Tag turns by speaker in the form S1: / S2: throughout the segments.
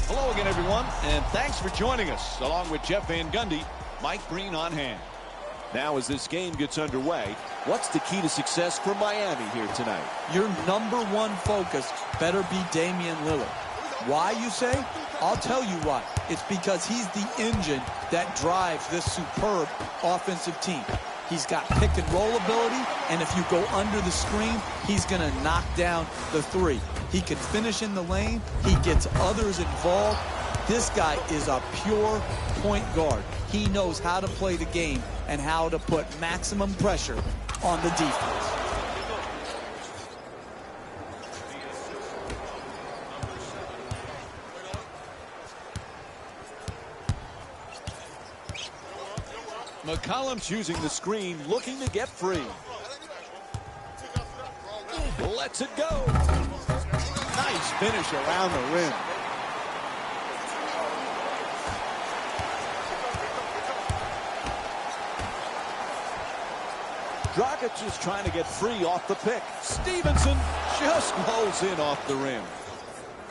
S1: Hello again, everyone, and thanks for joining us. Along with Jeff Van Gundy, Mike Breen on hand. Now as this game gets underway, what's the key to success for Miami here tonight?
S2: Your #1 focus better be Damian Lillard. Why, you say? I'll tell you why. It's because he's the engine that drives this superb offensive team. He's got pick and roll ability, and if you go under the screen, he's going to knock down the three. He can finish in the lane. He gets others involved. This guy is a pure point guard. He knows how to play the game and how to put maximum pressure on the defense.
S1: McCollum choosing the screen, looking to get free. Lets it go. Nice finish around the rim. Dragic is trying to get free off the pick. Stevenson just rolls in off the rim.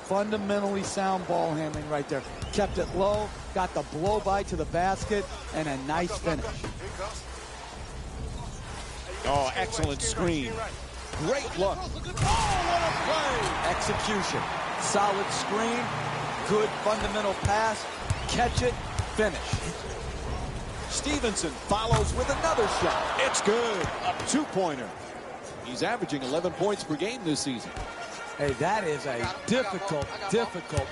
S2: Fundamentally sound ball handling right there. Kept it low, got the blow by to the basket, and a nice finish.
S1: Oh, excellent screen. Great look. Oh, what a play!
S2: Execution. Solid screen. Good fundamental pass. Catch it. Finish.
S1: Stevenson follows with another shot. It's good. A two-pointer. He's averaging 11 points per game this season.
S2: Hey, that is a difficult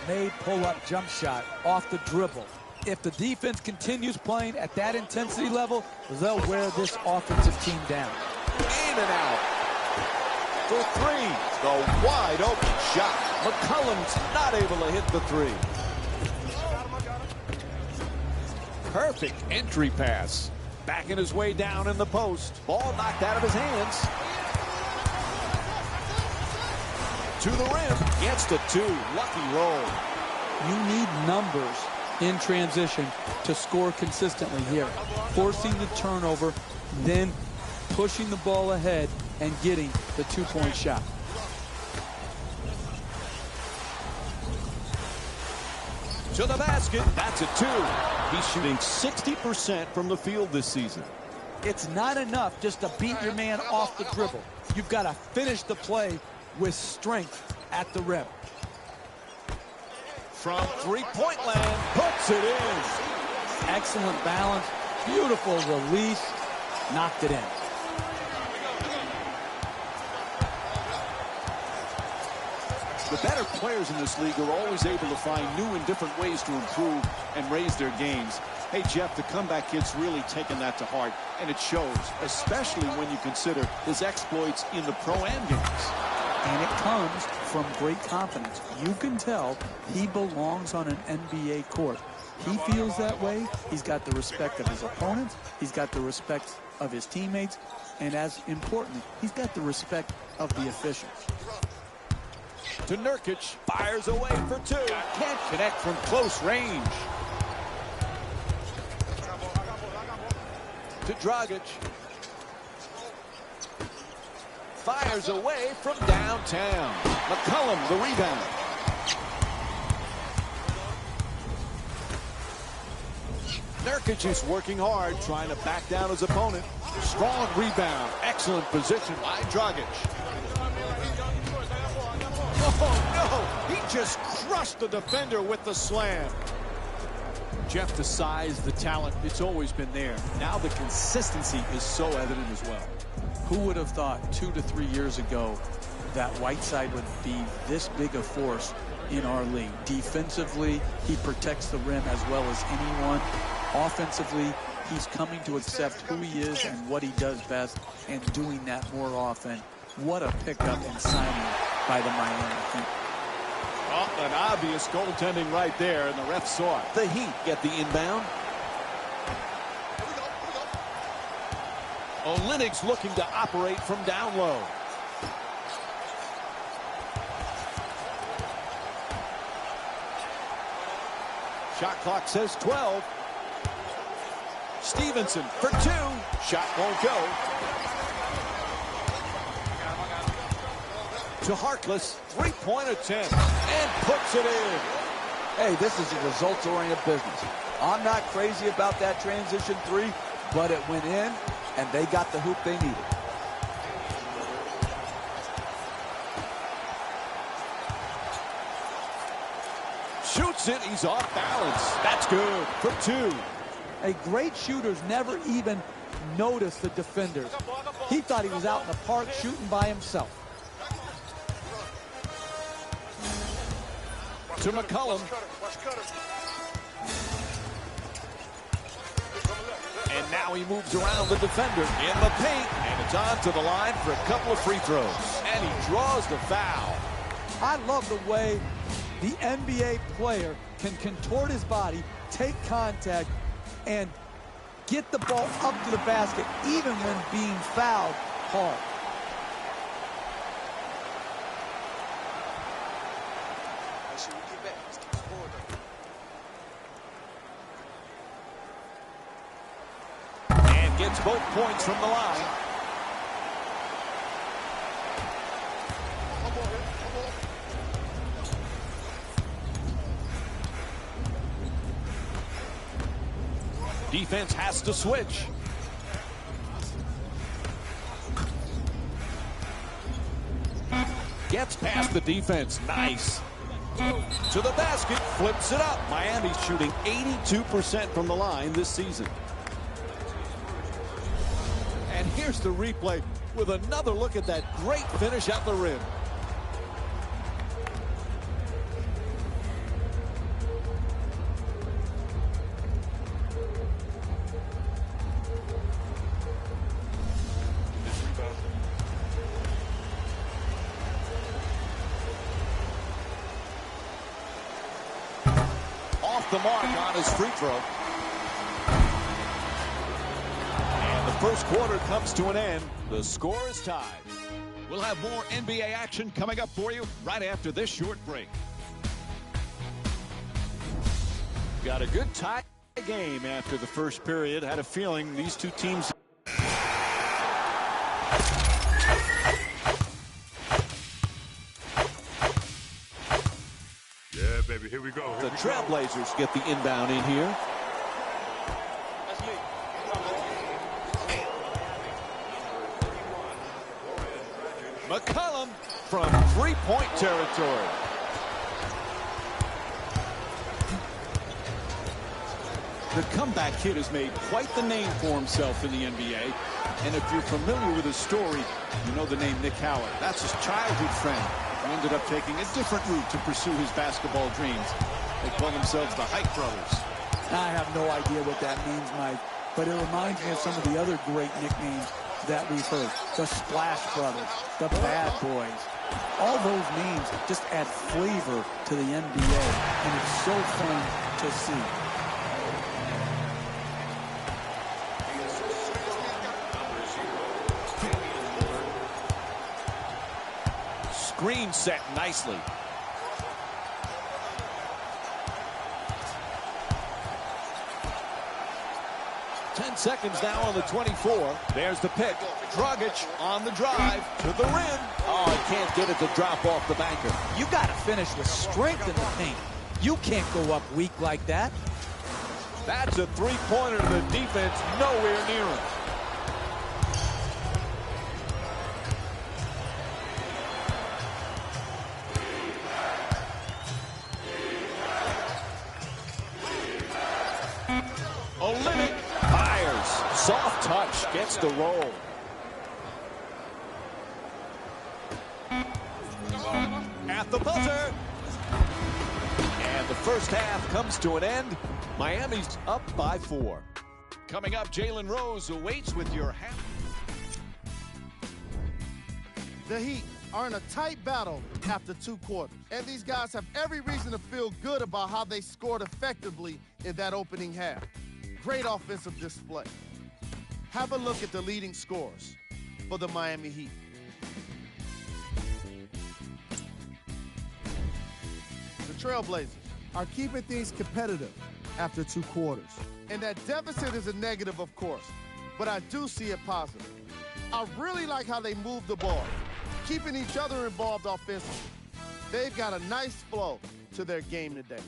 S2: made pull-up jump shot off the dribble. If the defense continues playing at that intensity level, they'll wear this offensive team down.
S1: In and out. For three. The wide open shot. McCollum's not able to hit the three. Perfect entry pass. Backing his way down in the post. Ball knocked out of his hands. To the rim. Gets the two. Lucky roll.
S2: You need numbers in transition to score consistently here. Forcing the turnover, then pushing the ball ahead and getting the two-point shot.
S1: To the basket. That's a two. He's shooting 60% from the field this season.
S2: It's not enough just to beat your man off the dribble. You've got to finish the play with strength at the rim.
S1: From three-point land, puts it in.
S2: Excellent balance, beautiful release, knocked it in.
S1: The better players in this league are always able to find new and different ways to improve and raise their games. Hey, Jeff, the comeback kid's really taken that to heart, and it shows, especially when you consider his exploits in the Pro-Am games.
S2: And it comes from great confidence. You can tell he belongs on an NBA court. He feels that way. He's got the respect of his opponents. He's got the respect of his teammates. And as importantly, he's got the respect of the officials.
S1: To Nurkic, fires away for two. Can't connect from close range. To Dragic. Fires away from downtown. McCollum, the rebound. Nurkic is working hard, trying to back down his opponent. Strong rebound. Excellent position by Dragic. Oh, no! He just crushed the defender with the slam. Jeff, the size, the talent, it's always been there. Now the consistency is so evident as well.
S2: Who would have thought 2 to 3 years ago that Whiteside would be this big a force in our league? Defensively, he protects the rim as well as anyone. Offensively, he's coming to accept who he is and what he does best, and doing that more often. What a pickup and signing by the Miami Heat.
S1: Oh, an obvious goaltending right there, and the ref saw it. The Heat get the inbound. Olynyk's looking to operate from down low. Shot clock says 12. Stevenson for 2. Shot won't go. To Harkless, three-point attempt, and puts it in.
S2: Hey, this is a results-oriented business. I'm not crazy about that transition 3, but it went in, and they got the hoop they needed.
S1: Shoots it, he's off balance. That's good for 2.
S2: Hey, great shooters never even notice the defenders. He thought he was out in the park shooting by himself.
S1: To McCollum. And now he moves around the defender in the paint. And it's on to the line for a couple of free throws. And he draws the foul.
S2: I love the way the NBA player can contort his body, take contact, and get the ball up to the basket, even when being fouled hard.
S1: And gets both points from the line. Defense has to switch. Gets past the defense. Nice. To the basket. Flips it up. Miami's shooting 82% from the line this season. And here's the replay with another look at that great finish at the rim. Off the mark on his free throw. And the first quarter comes to an end. The score is tied. We'll have more NBA action coming up for you right after this short break. Got a good tie game after the first period. Had a feeling these two teams...
S3: Yeah, baby, here we go.
S1: The Trailblazers get the inbound in here. McCollum from three-point territory. The comeback kid has made quite the name for himself in the NBA. And if you're familiar with his story, you know the name Nick Howard. That's his childhood friend who ended up taking a different route to pursue his basketball dreams. They call themselves the Hike Brothers.
S2: I have no idea what that means, Mike, but it reminds me of some of the other great nicknames that we've heard. The Splash Brothers, the Bad Boys. All those names just add flavor to the NBA, and it's so fun to see.
S1: Screen set nicely. Seconds now on the 24. There's the pick. Dragic on the drive to the rim. Oh, he can't get it to drop off the banker.
S2: You got to finish with strength in the paint. You can't go up weak like that.
S1: That's a three-pointer to the defense, nowhere near him. Olynyk fires. Soft touch gets the roll. At the buzzer. And the first half comes to an end. Miami's up by 4. Coming up, Jalen Rose awaits with your half.
S4: The Heat are in a tight battle after 2 quarters. And these guys have every reason to feel good about how they scored effectively in that opening half. Great offensive display. Have a look at the leading scorers for the Miami Heat. The Trailblazers are keeping things competitive after 2 quarters. And that deficit is a negative, of course, but I do see it positive. I really like how they move the ball, keeping each other involved offensively. They've got a nice flow to their game today.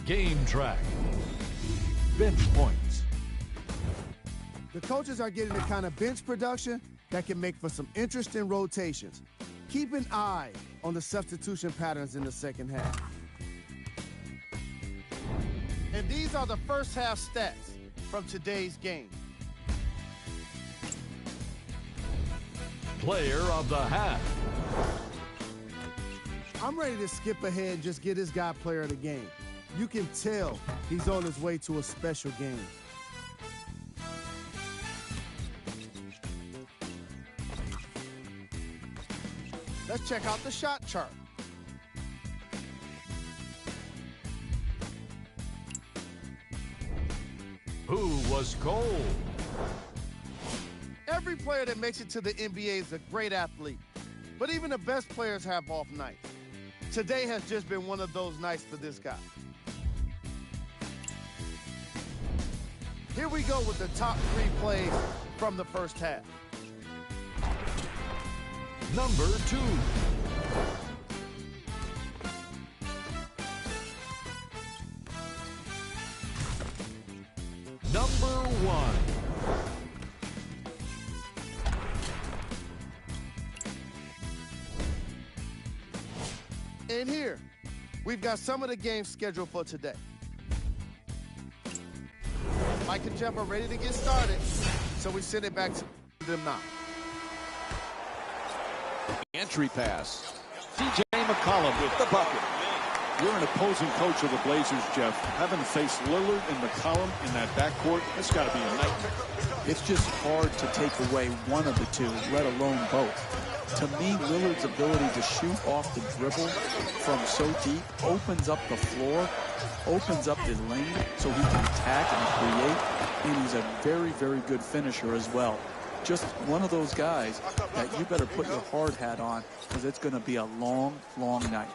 S3: Game track. Bench points.
S4: The coaches are getting the kind of bench production that can make for some interesting rotations. Keep an eye on the substitution patterns in the second half. And these are the first half stats from today's game.
S3: Player of the half.
S4: I'm ready to skip ahead and just get this guy player of the game. You can tell he's on his way to a special game. Let's check out the shot chart.
S3: Who was cold?
S4: Every player that makes it to the NBA is a great athlete, but even the best players have off nights. Today has just been one of those nights for this guy. Here we go with the top 3 plays from the first half.
S3: Number 2. Number 1.
S4: And here, we've got some of the games scheduled for today. Mike and Jeff are ready to get started, so we send it back to them now.
S1: Entry pass. C.J. McCollum with the bucket. You're an opposing coach of the Blazers, Jeff. Having faced Lillard and McCollum in that backcourt, that's got to be a nightmare.
S2: It's just hard to take away one of the two, let alone both. To me, Lillard's ability to shoot off the dribble from so deep opens up the floor, opens up the lane so he can attack and create, and he's a very, very good finisher as well. Just one of those guys that you better put your hard hat on because it's going to be a long, long night.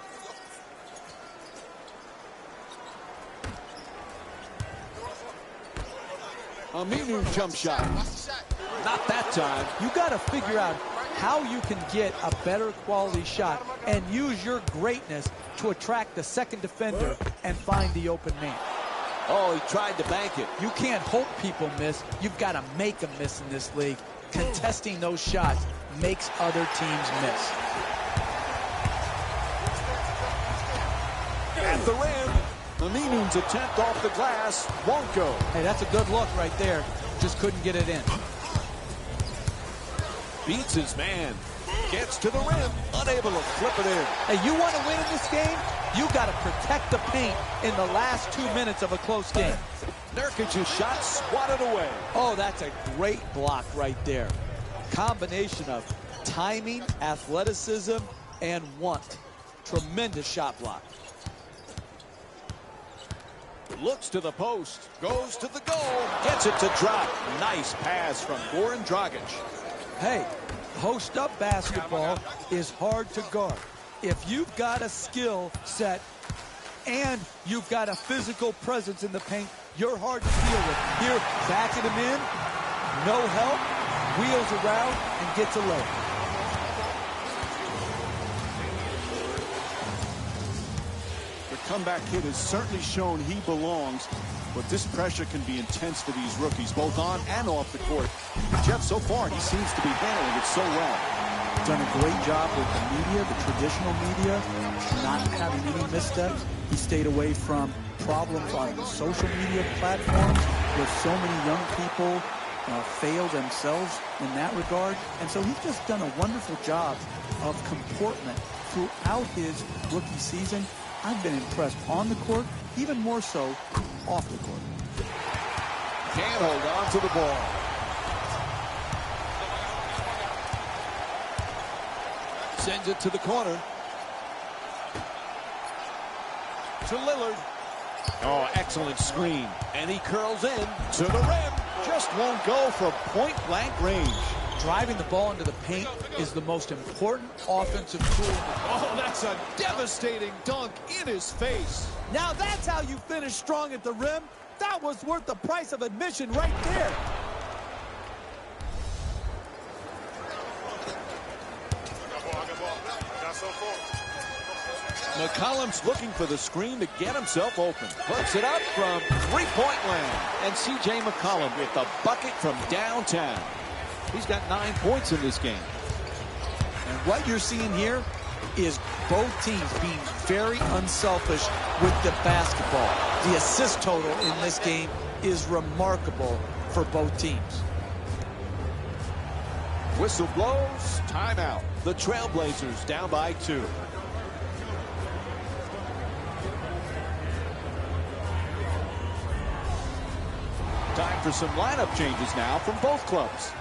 S1: Aminu jump shot. Not that time.
S2: You got to figure out how you can get a better quality shot and use your greatness to attract the second defender and find the open man.
S1: Oh, he tried to bank it.
S2: You can't hope people miss. You've got to make them miss in this league. Contesting those shots makes other teams miss.
S1: At the rim. Aminu's attempt off the glass won't go.
S2: Hey, that's a good look right there. Just couldn't get it in.
S1: Beats his man. Gets to the rim. Unable to flip it in.
S2: Hey, you want to win in this game? You got to protect the paint in the last 2 minutes of a close game.
S1: Nurkic's shot swatted away.
S2: Oh, that's a great block right there. Combination of timing, athleticism, and want. Tremendous shot block.
S1: Looks to the post. Goes to the goal. Gets it to drop. Nice pass from Goran Dragic.
S2: Hey, post-up basketball is hard to guard. If you've got a skill set and you've got a physical presence in the paint, you're hard to deal with. Here, backing him in, no help, wheels around, and gets a layup.
S1: The comeback kid has certainly shown he belongs, but this pressure can be intense for these rookies, both on and off the court. Jeff, so far, he seems to be handling it so well.
S2: Done a great job with the media, the traditional media, not having any missteps. He stayed away from problems on social media platforms where so many young people fail themselves in that regard. And so he's just done a wonderful job of comportment throughout his rookie season. I've been impressed on the court, even more so off the court.
S1: Can't hold on to the ball. Sends it to the corner. To Lillard. Oh, excellent screen. And he curls in to the rim. Just won't go from point-blank range.
S2: driving the ball into the paint is the most important offensive tool.
S1: Oh, that's a devastating dunk in his face.
S2: Now that's how you finish strong at the rim. That was worth the price of admission right there.
S1: McCollum's looking for the screen to get himself open. Puts it up from three-point land. And C.J. McCollum with the bucket from downtown. He's got 9 points in this game.
S2: And what you're seeing here is both teams being very unselfish with the basketball. The assist total in this game is remarkable for both teams.
S1: Whistle blows, timeout. The Trailblazers down by 2. Time for some lineup changes now from both clubs.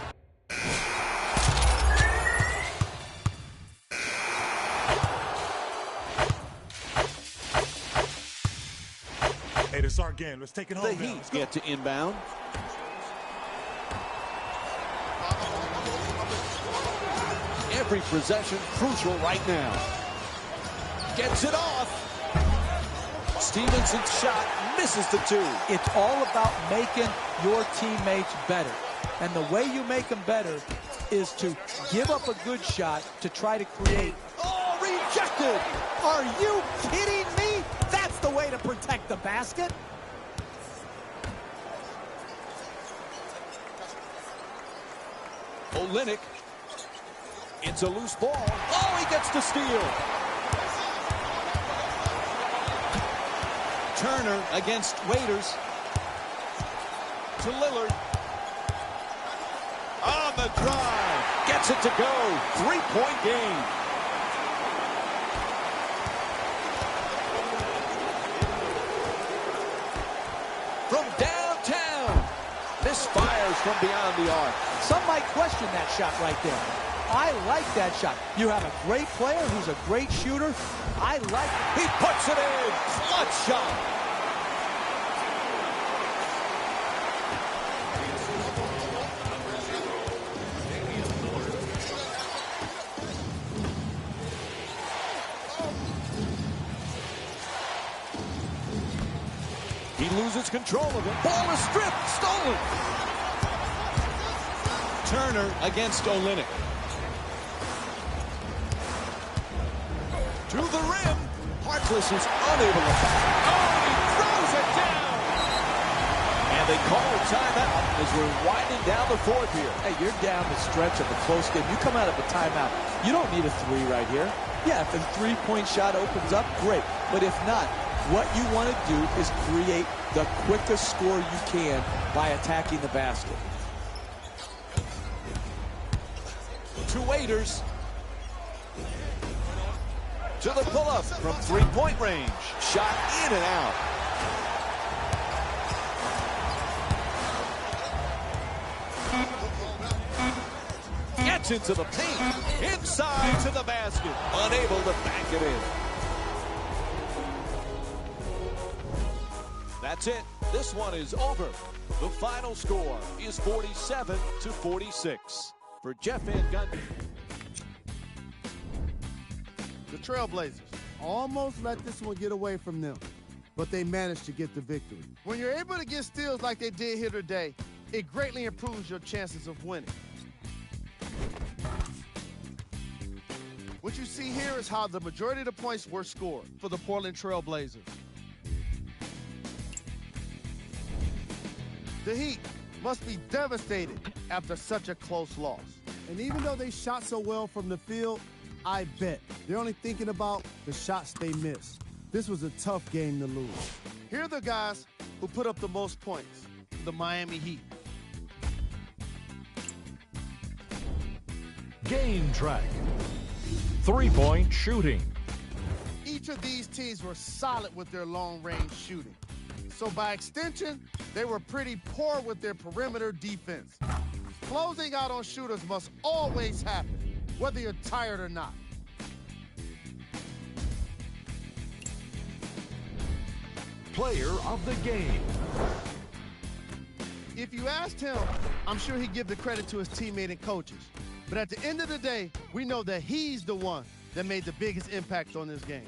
S5: Hey, this is our game. Let's take it home.
S1: The Heat get to inbound. Every possession crucial right now. Gets it off. Stevenson's shot misses the 2.
S2: It's all about making your teammates better. And the way you make them better is to give up a good shot to try to create.
S1: Oh, rejected!
S2: Are you kidding me? That's the way to protect the basket.
S1: Olynyk. It's a loose ball. Oh, he gets to steal. Turner against Waiters. To Lillard. On the drive. Gets it to go. 3-point game. From downtown. Misfires from beyond the arc.
S2: Some might question that shot right there. I like that shot. You have a great player who's a great shooter. I like it.
S1: He puts it in. Clutch shot. He loses control of it. Ball is stripped. Stolen. Turner against Olynyk. To the rim. Harkless is unable to back. Oh, he throws it down. And they call a timeout as we're winding down the 4th here.
S2: Hey, you're down the stretch of a close game. You come out of a timeout. You don't need a 3 right here. Yeah, if a 3-point shot opens up, great. But if not, what you want to do is create the quickest score you can by attacking the basket.
S1: To Waiters. To the pull-up from 3-point range. Shot in and out. Gets into the paint. Inside to the basket. Unable to bank it in. That's it. This one is over. The final score is 47-46. For Jeff Van Gundy.
S4: The Trailblazers almost let this one get away from them, but they managed to get the victory. When you're able to get steals like they did here today, it greatly improves your chances of winning. What you see here is how the majority of the points were scored for the Portland Trailblazers. The Heat must be devastated after such a close loss. And even though they shot so well from the field, I bet they're only thinking about the shots they missed. This was a tough game to lose. Here are the guys who put up the most points, the Miami Heat.
S3: Game track. 3-point shooting.
S4: Each of these teams were solid with their long-range shooting. So by extension, they were pretty poor with their perimeter defense. Closing out on shooters must always happen, whether you're tired or not.
S3: Player of the game.
S4: If you asked him, I'm sure he'd give the credit to his teammate and coaches. But at the end of the day, we know that he's the one that made the biggest impact on this game.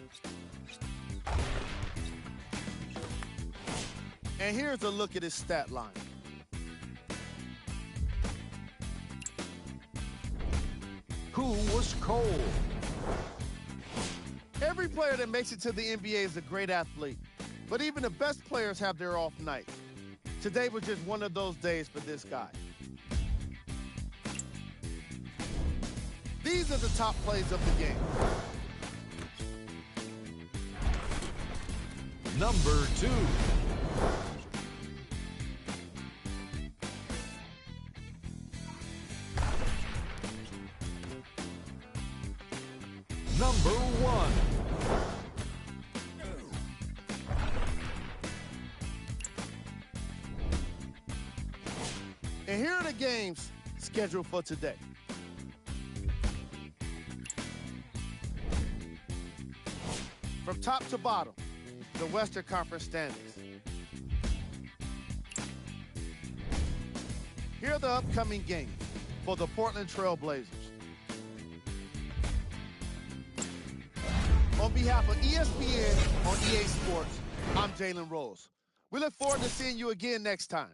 S4: And here's a look at his stat line.
S3: Who was cold?
S4: Every player that makes it to the NBA is a great athlete, but even the best players have their off nights. Today was just one of those days for this guy. These are the top plays of the game.
S3: Number 2. Number 1.
S4: And here are the games scheduled for today. From top to bottom, the Western Conference standings. Here are the upcoming games for the Portland Trail Blazers. On behalf of ESPN on EA Sports, I'm Jalen Rose. We look forward to seeing you again next time.